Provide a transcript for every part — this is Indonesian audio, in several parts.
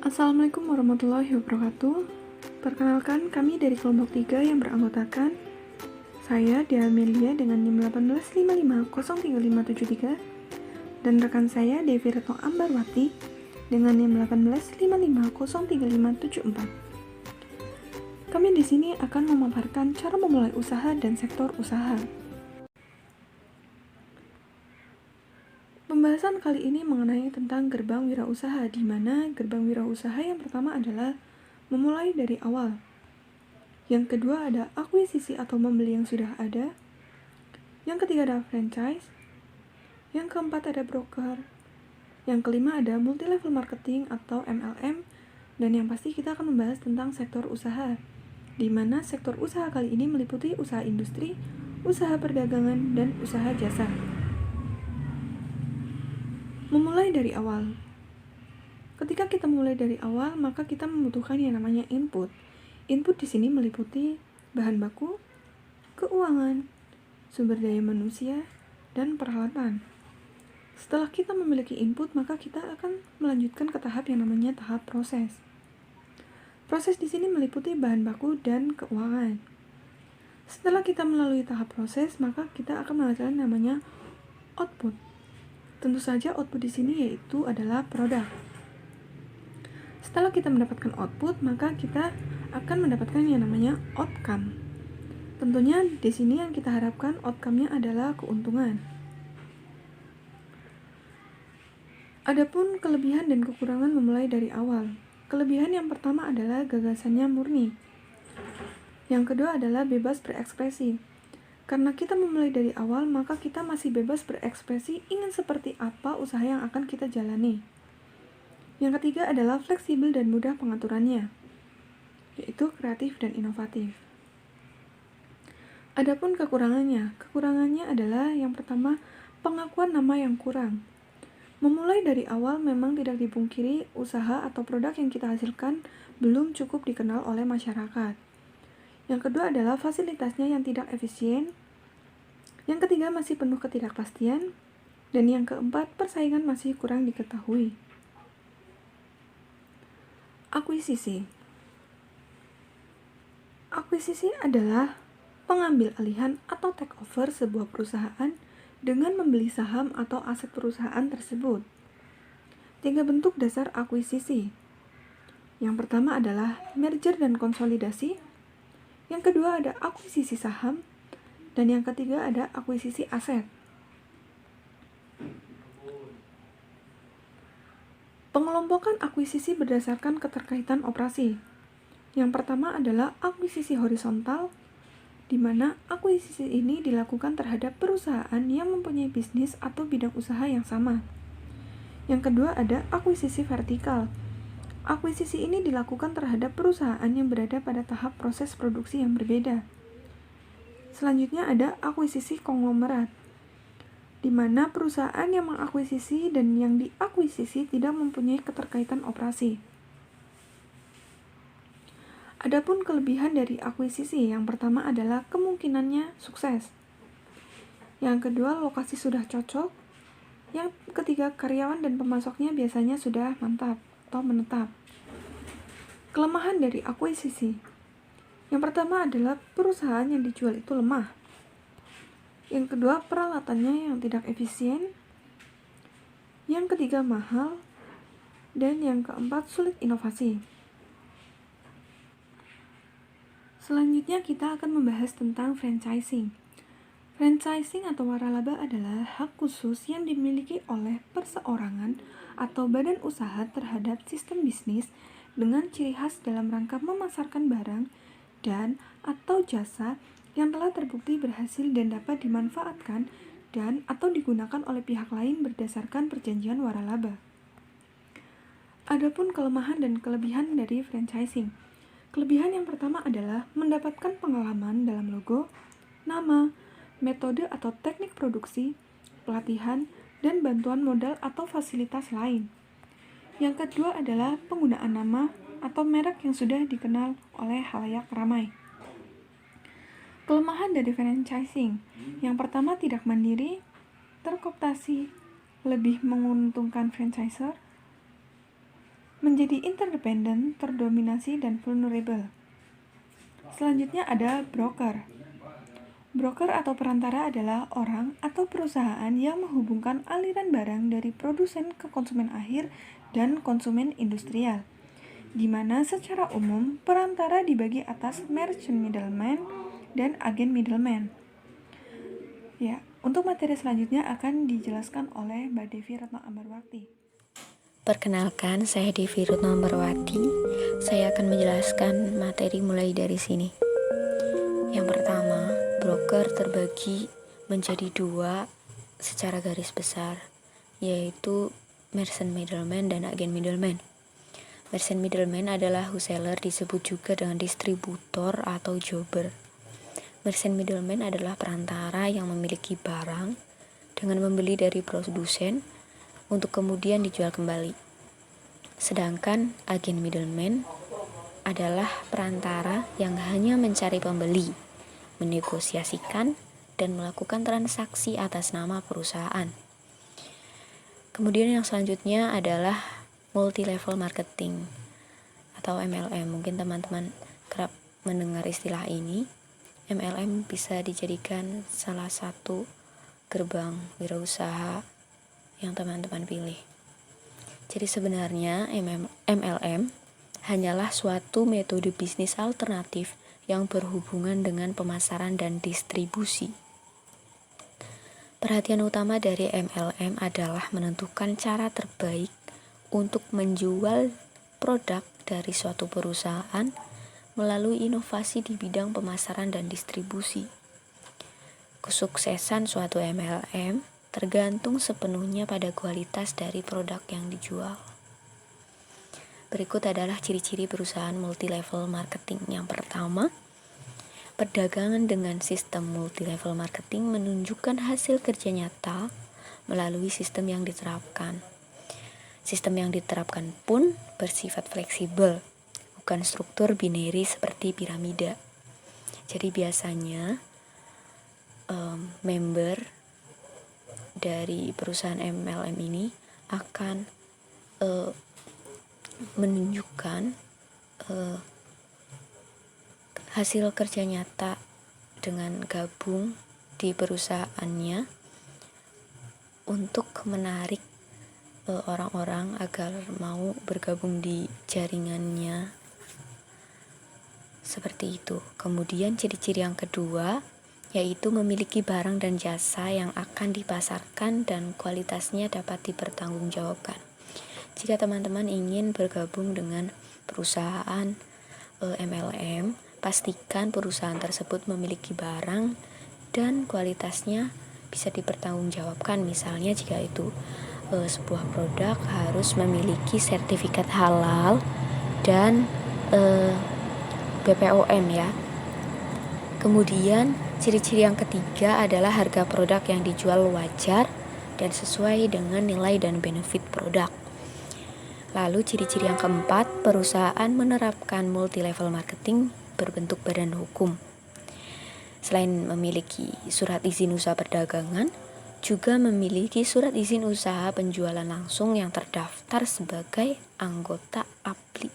Assalamualaikum warahmatullahi wabarakatuh. Perkenalkan, kami dari kelompok 3 yang beranggotakan saya, Dea Amelia dengan NIM 18550353 dan rekan saya, Devi Retno Ambarwati dengan NIM 18550354. Kami di sini akan memaparkan cara memulai usaha dan sektor usaha. Pembahasan kali ini mengenai tentang gerbang wirausaha, di mana gerbang wirausaha yang pertama adalah memulai dari awal. Yang kedua ada akuisisi atau membeli yang sudah ada. Yang ketiga ada franchise. Yang keempat ada broker. Yang kelima ada multi-level marketing atau MLM. Dan yang pasti kita akan membahas tentang sektor usaha, di mana sektor usaha kali ini meliputi usaha industri, usaha perdagangan, dan usaha jasa. Memulai dari awal. Ketika kita mulai dari awal, maka kita membutuhkan yang namanya input. Input di sini meliputi bahan baku, keuangan, sumber daya manusia, dan peralatan. Setelah kita memiliki input, maka kita akan melanjutkan ke tahap yang namanya tahap proses. Proses di sini meliputi bahan baku dan keuangan. Setelah kita melalui tahap proses, maka kita akan menghasilkan namanya output. Tentu saja output di sini yaitu adalah produk. Setelah kita mendapatkan output, maka kita akan mendapatkan yang namanya outcome. Tentunya di sini yang kita harapkan outcome-nya adalah keuntungan. Adapun kelebihan dan kekurangan memulai dari awal. Kelebihan yang pertama adalah gagasannya murni. Yang kedua adalah bebas berekspresi. Karena kita memulai dari awal, maka kita masih bebas berekspresi ingin seperti apa usaha yang akan kita jalani. Yang ketiga adalah fleksibel dan mudah pengaturannya, yaitu kreatif dan inovatif. Adapun kekurangannya adalah yang pertama, pengakuan nama yang kurang. Memulai dari awal memang tidak dipungkiri usaha atau produk yang kita hasilkan belum cukup dikenal oleh masyarakat. Yang kedua adalah fasilitasnya yang tidak efisien. Yang ketiga masih penuh ketidakpastian. Dan yang keempat, persaingan masih kurang diketahui. Akuisisi. Akuisisi adalah pengambil alihan atau take over sebuah perusahaan dengan membeli saham atau aset perusahaan tersebut. 3 bentuk dasar akuisisi. Yang pertama adalah merger dan konsolidasi. Yang kedua ada akuisisi saham. Dan yang ketiga ada akuisisi aset. Pengelompokan akuisisi berdasarkan keterkaitan operasi. Yang pertama adalah akuisisi horizontal, di mana akuisisi ini dilakukan terhadap perusahaan yang mempunyai bisnis atau bidang usaha yang sama. Yang kedua ada akuisisi vertikal. Akuisisi ini dilakukan terhadap perusahaan yang berada pada tahap proses produksi yang berbeda. Selanjutnya ada akuisisi konglomerat, di mana perusahaan yang mengakuisisi dan yang diakuisisi tidak mempunyai keterkaitan operasi. Adapun kelebihan dari akuisisi, yang pertama adalah kemungkinannya sukses. Yang kedua, lokasi sudah cocok. Yang ketiga, karyawan dan pemasoknya biasanya sudah mantap atau menetap. Kelemahan dari akuisisi. Yang pertama adalah perusahaan yang dijual itu lemah. Yang kedua, peralatannya yang tidak efisien. Yang ketiga, mahal. Dan yang keempat, sulit inovasi. Selanjutnya kita akan membahas tentang franchising. Franchising atau waralaba adalah hak khusus yang dimiliki oleh perseorangan atau badan usaha terhadap sistem bisnis dengan ciri khas dalam rangka memasarkan barang dan atau jasa yang telah terbukti berhasil dan dapat dimanfaatkan dan atau digunakan oleh pihak lain berdasarkan perjanjian waralaba. Adapun kelemahan dan kelebihan dari franchising. Kelebihan yang pertama adalah mendapatkan pengalaman dalam logo, nama, metode atau teknik produksi, pelatihan, dan bantuan modal atau fasilitas lain. Yang kedua adalah penggunaan nama atau merek yang sudah dikenal oleh khalayak ramai. Kelemahan dari franchising. Yang pertama tidak mandiri, terkooptasi, lebih menguntungkan franchisor, menjadi interdependent, terdominasi, dan vulnerable. Selanjutnya ada broker. Broker atau perantara adalah orang atau perusahaan yang menghubungkan aliran barang dari produsen ke konsumen akhir dan konsumen industrial, di mana secara umum perantara dibagi atas merchant middleman dan agen middleman. Ya, untuk materi selanjutnya akan dijelaskan oleh Mbak Devi Retno Ambarwati. Perkenalkan, saya Devi Retno Ambarwati. Saya akan menjelaskan materi mulai dari sini. Yang pertama, broker terbagi menjadi dua secara garis besar, yaitu merchant middleman dan agen middleman. Merchant middleman adalah wholesaler, disebut juga dengan distributor atau jobber. Merchant middleman adalah perantara yang memiliki barang dengan membeli dari produsen untuk kemudian dijual kembali. Sedangkan agen middleman adalah perantara yang hanya mencari pembeli, menegosiasikan, dan melakukan transaksi atas nama perusahaan. Kemudian yang selanjutnya adalah multi-level marketing atau MLM. Mungkin teman-teman kerap mendengar istilah ini. MLM bisa dijadikan salah satu gerbang wirausaha yang teman-teman pilih. Jadi sebenarnya MLM hanyalah suatu metode bisnis alternatif yang berhubungan dengan pemasaran dan distribusi. Perhatian utama dari MLM adalah menentukan cara terbaik untuk menjual produk dari suatu perusahaan melalui inovasi di bidang pemasaran dan distribusi. Kesuksesan suatu MLM tergantung sepenuhnya pada kualitas dari produk yang dijual. Berikut adalah ciri-ciri perusahaan multi-level marketing. Yang pertama, perdagangan dengan sistem multi-level marketing menunjukkan hasil kerja nyata melalui sistem yang diterapkan. Sistem yang diterapkan pun bersifat fleksibel, bukan struktur binary seperti piramida. Jadi biasanya member dari perusahaan MLM ini akan menunjukkan hasil kerja nyata dengan gabung di perusahaannya untuk menarik orang-orang agar mau bergabung di jaringannya. Seperti itu. Kemudian ciri-ciri yang kedua yaitu memiliki barang dan jasa yang akan dipasarkan dan kualitasnya dapat dipertanggungjawabkan. Jika teman-teman ingin bergabung dengan perusahaan MLM, pastikan perusahaan tersebut memiliki barang dan kualitasnya bisa dipertanggungjawabkan. Misalnya jika itu sebuah produk harus memiliki sertifikat halal dan BPOM ya. Kemudian ciri-ciri yang ketiga adalah harga produk yang dijual wajar dan sesuai dengan nilai dan benefit produk. Lalu ciri-ciri yang keempat, perusahaan menerapkan multi-level marketing berbentuk badan hukum. Selain memiliki surat izin usaha perdagangan, juga memiliki surat izin usaha penjualan langsung yang terdaftar sebagai anggota APLI.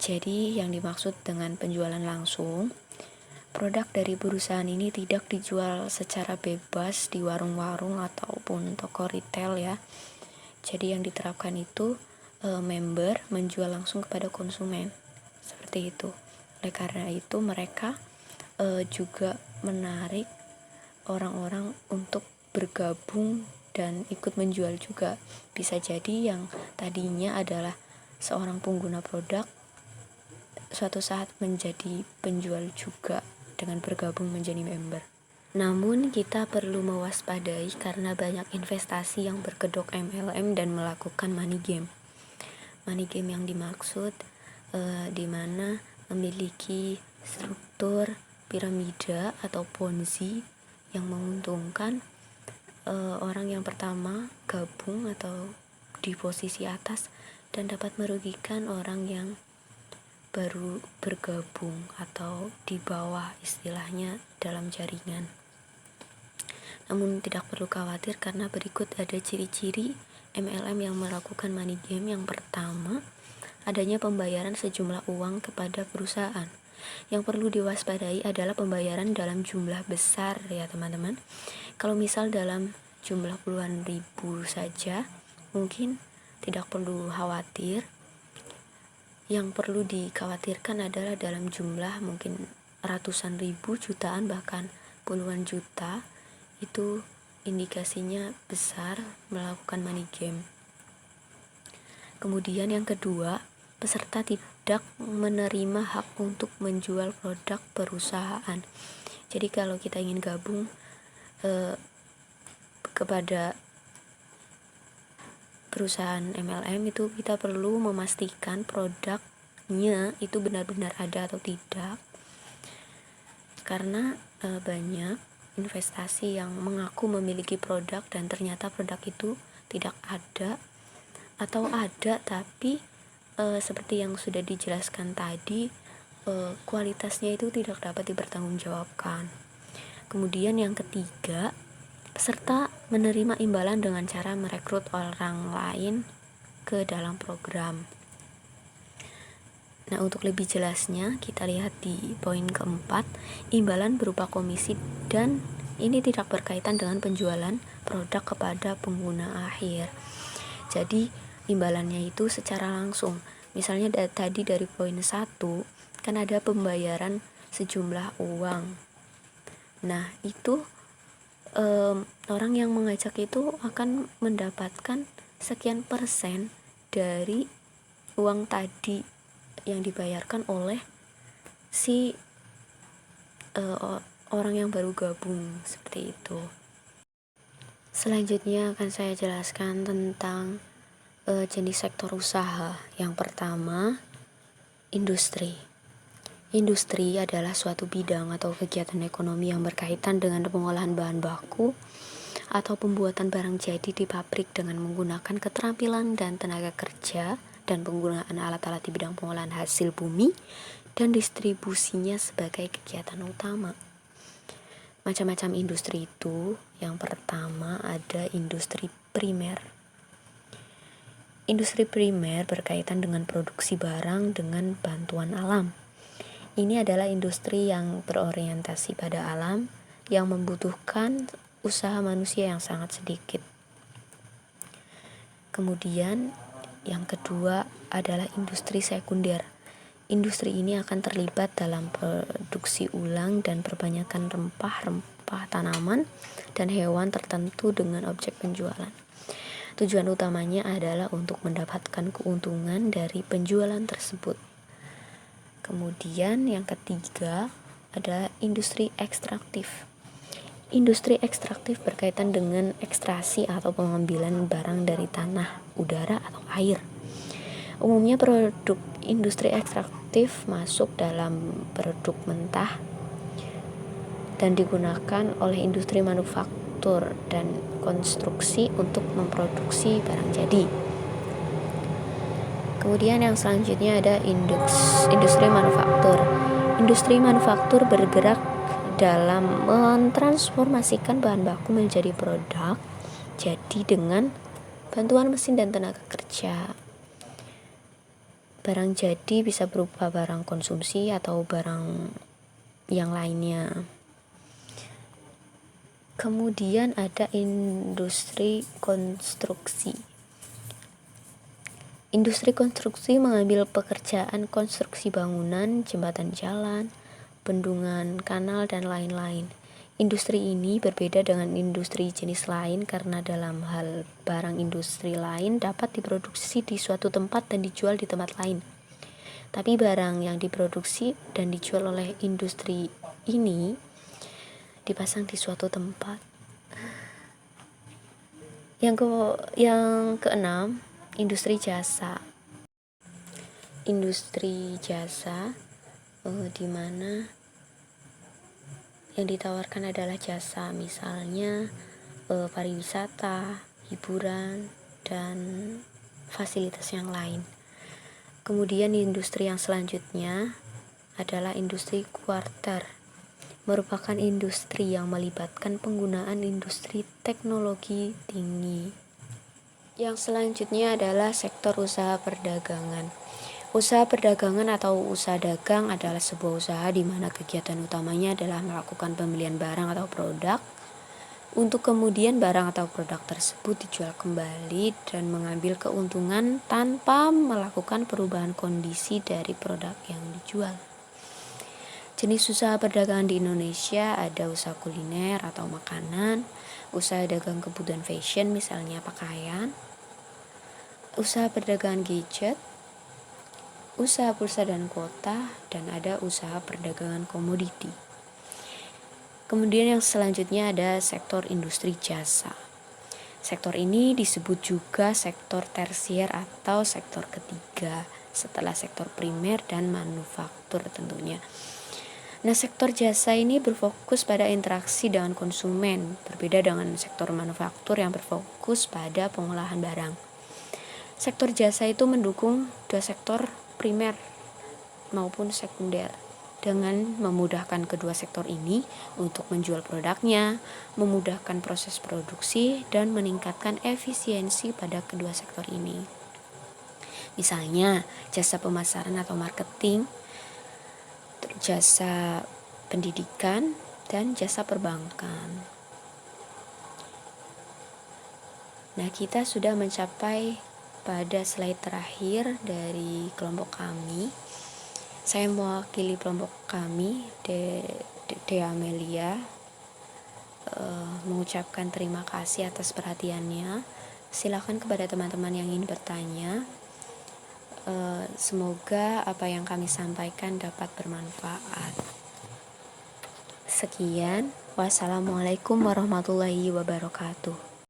Jadi yang dimaksud dengan penjualan langsung, produk dari perusahaan ini tidak dijual secara bebas di warung-warung ataupun toko retail ya. Jadi yang diterapkan itu member menjual langsung kepada konsumen. Seperti itu. Oleh karena itu mereka juga menarik orang-orang untuk bergabung dan ikut menjual juga. Bisa jadi yang tadinya adalah seorang pengguna produk suatu saat menjadi penjual juga dengan bergabung menjadi member. Namun kita perlu mewaspadai karena banyak investasi yang berkedok MLM dan melakukan money game. Money game yang dimaksud di mana memiliki struktur piramida atau ponzi yang menguntungkan orang yang pertama gabung atau di posisi atas dan dapat merugikan orang yang baru bergabung atau di bawah istilahnya dalam jaringan. Namun tidak perlu khawatir karena berikut ada ciri-ciri MLM yang melakukan money game. Yang pertama, adanya pembayaran sejumlah uang kepada perusahaan. Yang perlu diwaspadai adalah pembayaran dalam jumlah besar ya teman-teman. Kalau misal dalam jumlah puluhan ribu saja, mungkin tidak perlu khawatir. Yang perlu dikhawatirkan adalah dalam jumlah mungkin ratusan ribu, jutaan, bahkan puluhan juta, itu indikasinya besar melakukan money game. Kemudian yang kedua, peserta tidak menerima hak untuk menjual produk perusahaan. Jadi kalau kita ingin gabung kepada perusahaan MLM, itu kita perlu memastikan produknya itu benar-benar ada atau tidak, karena banyak investasi yang mengaku memiliki produk dan ternyata produk itu tidak ada, atau ada tapi seperti yang sudah dijelaskan tadi, kualitasnya itu tidak dapat dipertanggungjawabkan. Kemudian yang ketiga, peserta menerima imbalan dengan cara merekrut orang lain ke dalam program. Nah, untuk lebih jelasnya kita lihat di poin keempat, imbalan berupa komisi, dan ini tidak berkaitan dengan penjualan produk kepada pengguna akhir. Jadi imbalannya itu secara langsung. Misalnya tadi dari poin 1 kan ada pembayaran sejumlah uang. Nah, itu orang yang mengajak itu akan mendapatkan sekian persen dari uang tadi yang dibayarkan oleh si orang yang baru gabung, seperti itu. Selanjutnya akan saya jelaskan tentang jenis sektor usaha. Yang pertama, industri. Industri adalah suatu bidang atau kegiatan ekonomi yang berkaitan dengan pengolahan bahan baku atau pembuatan barang jadi di pabrik dengan menggunakan keterampilan dan tenaga kerja dan penggunaan alat-alat di bidang pengolahan hasil bumi dan distribusinya sebagai kegiatan utama. Macam-macam industri itu, yang pertama ada industri primer. Industri primer berkaitan dengan produksi barang dengan bantuan alam. Ini adalah industri yang berorientasi pada alam, yang membutuhkan usaha manusia yang sangat sedikit. Kemudian yang kedua adalah industri sekunder. Industri ini akan terlibat dalam produksi ulang dan perbanyakan rempah-rempah tanaman dan hewan tertentu dengan objek penjualan. Tujuan utamanya adalah untuk mendapatkan keuntungan dari penjualan tersebut. Kemudian yang ketiga adalah industri ekstraktif. Industri ekstraktif berkaitan dengan ekstraksi atau pengambilan barang dari tanah, udara, atau air. Umumnya produk industri ekstraktif masuk dalam produk mentah dan digunakan oleh industri manufaktur dan konstruksi untuk memproduksi barang jadi. Kemudian yang selanjutnya ada industri manufaktur. Industri manufaktur bergerak dalam mentransformasikan bahan baku menjadi produk jadi dengan bantuan mesin dan tenaga kerja. Barang jadi bisa berupa barang konsumsi atau barang yang lainnya. Kemudian ada industri konstruksi. Industri konstruksi mengambil pekerjaan konstruksi bangunan, jembatan jalan, bendungan, kanal, dan lain-lain. Industri ini berbeda dengan industri jenis lain karena dalam hal barang industri lain dapat diproduksi di suatu tempat dan dijual di tempat lain. Tapi barang yang diproduksi dan dijual oleh industri ini dipasang di suatu tempat. Yang keenam, industri jasa. Industri jasa di mana yang ditawarkan adalah jasa, misalnya pariwisata, hiburan, dan fasilitas yang lain. Kemudian industri yang selanjutnya adalah industri kuarter, merupakan industri yang melibatkan penggunaan industri teknologi tinggi. Yang selanjutnya adalah sektor usaha perdagangan. Usaha perdagangan atau usaha dagang adalah sebuah usaha di mana kegiatan utamanya adalah melakukan pembelian barang atau produk, untuk kemudian barang atau produk tersebut dijual kembali dan mengambil keuntungan tanpa melakukan perubahan kondisi dari produk yang dijual. Jenis usaha perdagangan di Indonesia ada usaha kuliner atau makanan, usaha dagang kebutuhan fashion misalnya pakaian, usaha perdagangan gadget, usaha pulsa dan kuota, dan ada usaha perdagangan komoditi. Kemudian yang selanjutnya ada sektor industri jasa. Sektor ini disebut juga sektor tersier atau sektor ketiga setelah sektor primer dan manufaktur tentunya. Nah, sektor jasa ini berfokus pada interaksi dengan konsumen, berbeda dengan sektor manufaktur yang berfokus pada pengolahan barang. Sektor jasa itu mendukung dua sektor primer maupun sekunder dengan memudahkan kedua sektor ini untuk menjual produknya, memudahkan proses produksi, dan meningkatkan efisiensi pada kedua sektor ini. Misalnya, jasa pemasaran atau marketing, jasa pendidikan, dan jasa perbankan. Nah, kita sudah mencapai pada slide terakhir dari kelompok kami. Saya mewakili kelompok kami, De Amelia, mengucapkan terima kasih atas perhatiannya. Silakan kepada teman-teman yang ingin bertanya. Semoga apa yang kami sampaikan dapat bermanfaat. Sekian, wassalamualaikum warahmatullahi wabarakatuh.